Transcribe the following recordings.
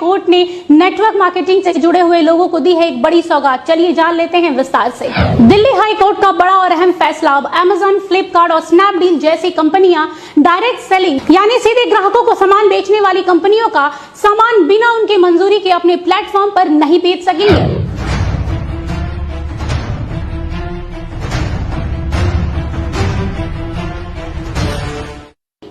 Court ने network marketing से जुड़े हुए लोगों को दी है एक बड़ी सौगात। चलिए जान लेते हैं विस्तार से। दिल्ली हाई कोर्ट का बड़ा और अहम फैसला। अब अमेजन, फ्लिपकार्ट और स्नैपडील जैसी कंपनियां डायरेक्ट सेलिंग यानी सीधे ग्राहकों को सामान बेचने वाली कंपनियों का सामान बिना उनके मंजूरी के अपने प्लेटफॉर्म पर नहीं बेच सकेंगे।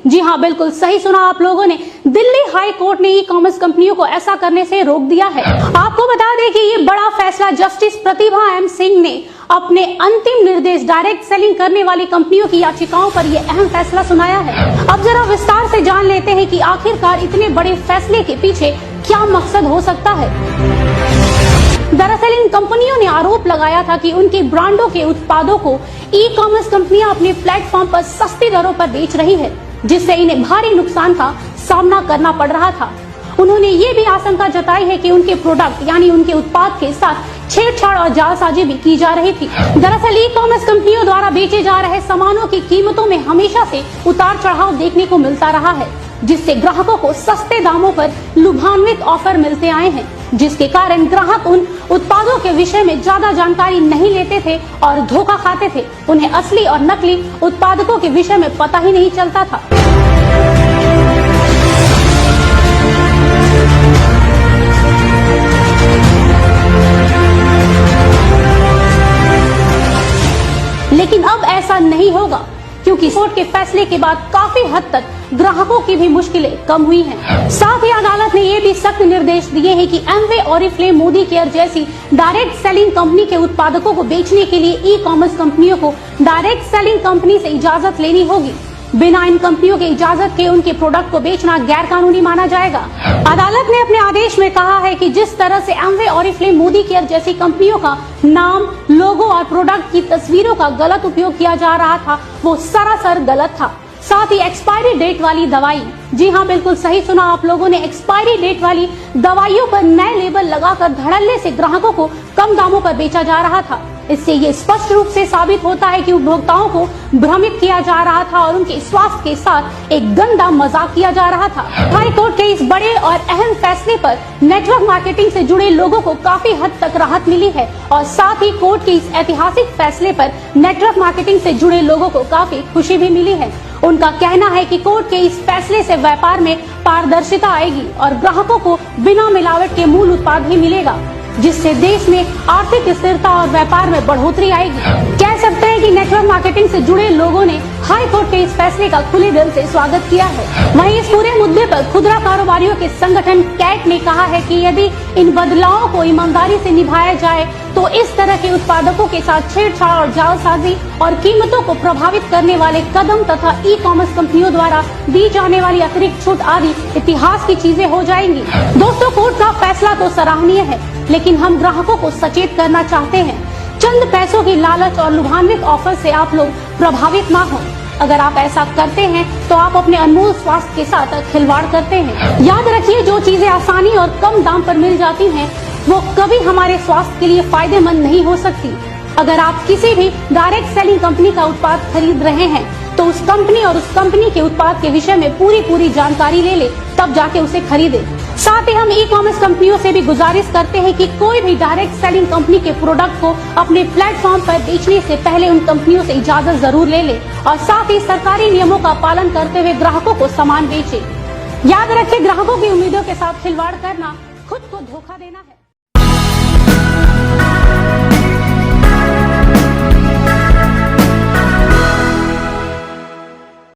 जी हाँ, बिल्कुल सही सुना आप लोगों ने। दिल्ली हाई कोर्ट ने ई कॉमर्स कंपनियों को ऐसा करने से रोक दिया है। आपको बता दें कि ये बड़ा फैसला जस्टिस प्रतिभा एम सिंह ने अपने अंतिम निर्देश डायरेक्ट सेलिंग करने वाली कंपनियों की याचिकाओं पर यह अहम फैसला सुनाया है। अब जरा विस्तार से जान लेते हैं कि आखिरकार इतने बड़े फैसले के पीछे क्या मकसद हो सकता है। दरअसल इन कंपनियों ने आरोप लगाया था कि उनके ब्रांडों के उत्पादों को ई कॉमर्स कंपनियां अपने प्लेटफॉर्म पर सस्ती दरों पर बेच रही है, जिससे इन्हें भारी नुकसान का सामना करना पड़ रहा था। उन्होंने ये भी आशंका जताई है कि उनके प्रोडक्ट यानी उनके उत्पाद के साथ छेड़छाड़ और जालसाजी भी की जा रही थी। दरअसल ई कॉमर्स कंपनियों द्वारा बेचे जा रहे सामानों की कीमतों में हमेशा से उतार चढ़ाव देखने को मिलता रहा है, जिससे ग्राहकों को सस्ते दामों पर लुभान्वित ऑफर मिलते आए हैं, जिसके कारण ग्राहक उन उत्पादों के विषय में ज्यादा जानकारी नहीं लेते थे और धोखा खाते थे। उन्हें असली और नकली उत्पादकों के विषय में पता ही नहीं चलता था। लेकिन अब ऐसा नहीं होगा, क्योंकि कोर्ट के फैसले के बाद काफी हद तक ग्राहकों की भी मुश्किलें कम हुई हैं। साथ ही अदालत ने ये भी सख्त निर्देश दिए हैं कि एमवे, ओरिफ्लेम, मोदी केयर जैसी डायरेक्ट सेलिंग कंपनी के उत्पादकों को बेचने के लिए ई कॉमर्स कंपनियों को डायरेक्ट सेलिंग कंपनी से इजाजत लेनी होगी। बिना इन कंपनियों के इजाजत के उनके प्रोडक्ट को बेचना गैर कानूनी माना जाएगा। अदालत ने अपने आदेश में कहा है कि जिस तरह से एमवे, ओरिफ्लेम, मोदी केयर जैसी कंपनियों का नाम, लोगो और प्रोडक्ट की तस्वीरों का गलत उपयोग किया जा रहा था, वो सरासर गलत था। साथ ही एक्सपायरी डेट वाली दवाई, जी हाँ बिल्कुल सही सुना आप लोगों ने, एक्सपायरी डेट वाली दवाइयों पर नए लेबल लगाकर धड़ल्ले से ग्राहकों को कम दामों पर बेचा जा रहा था। इससे ये स्पष्ट रूप से साबित होता है कि उपभोक्ताओं को भ्रमित किया जा रहा था और उनके स्वास्थ्य के साथ एक गंदा मजाक किया जा रहा था। हाई कोर्ट के इस बड़े और अहम फैसले पर नेटवर्क मार्केटिंग से जुड़े लोगों को काफी हद तक राहत मिली है और साथ ही कोर्ट के इस ऐतिहासिक फैसले पर नेटवर्क मार्केटिंग से जुड़े लोगों को काफी खुशी भी मिली है। उनका कहना है कि कोर्ट के इस फैसले से व्यापार में पारदर्शिता आएगी और ग्राहकों को बिना मिलावट के मूल उत्पाद ही मिलेगा, जिससे देश में आर्थिक स्थिरता और व्यापार में बढ़ोतरी आएगी। कह सकते हैं कि नेटवर्क मार्केटिंग से जुड़े लोगों ने हाई कोर्ट के इस फैसले का खुले दिल से स्वागत किया है। वहीं इस पूरे मुद्दे पर खुदरा कारोबारियों के संगठन कैट ने कहा है कि यदि इन बदलावों को ईमानदारी से निभाया जाए तो इस तरह के उत्पादकों के साथ छेड़छाड़ और जालसाजी और कीमतों को प्रभावित करने वाले कदम तथा ई कॉमर्स कंपनियों द्वारा दी जाने वाली अतिरिक्त छूट आदि इतिहास की चीजें हो जाएंगी। दोस्तों, कोर्ट का फैसला तो सराहनीय है, लेकिन हम ग्राहकों को सचेत करना चाहते हैं। चंद पैसों की लालच और लुभान्वित ऑफर से आप लोग प्रभावित ना हो। अगर आप ऐसा करते हैं तो आप अपने अनमोल स्वास्थ्य के साथ खिलवाड़ करते हैं। याद रखिए, जो चीजें आसानी और कम दाम पर मिल जाती हैं, वो कभी हमारे स्वास्थ्य के लिए फायदेमंद नहीं हो सकती। अगर आप किसी भी डायरेक्ट सेलिंग कंपनी का उत्पाद खरीद रहे हैं तो उस कंपनी और उस कंपनी के उत्पाद के विषय में पूरी जानकारी ले तब जाके उसे खरीदे। साथ ही हम ई कॉमर्स कंपनियों से भी गुजारिश करते हैं कि कोई भी डायरेक्ट सेलिंग कंपनी के प्रोडक्ट को अपने प्लेटफॉर्म पर बेचने से पहले उन कंपनियों से इजाजत जरूर ले और साथ ही सरकारी नियमों का पालन करते हुए ग्राहकों को सामान बेचे। याद रखें, ग्राहकों की उम्मीदों के साथ खिलवाड़ करना खुद को धोखा देना है।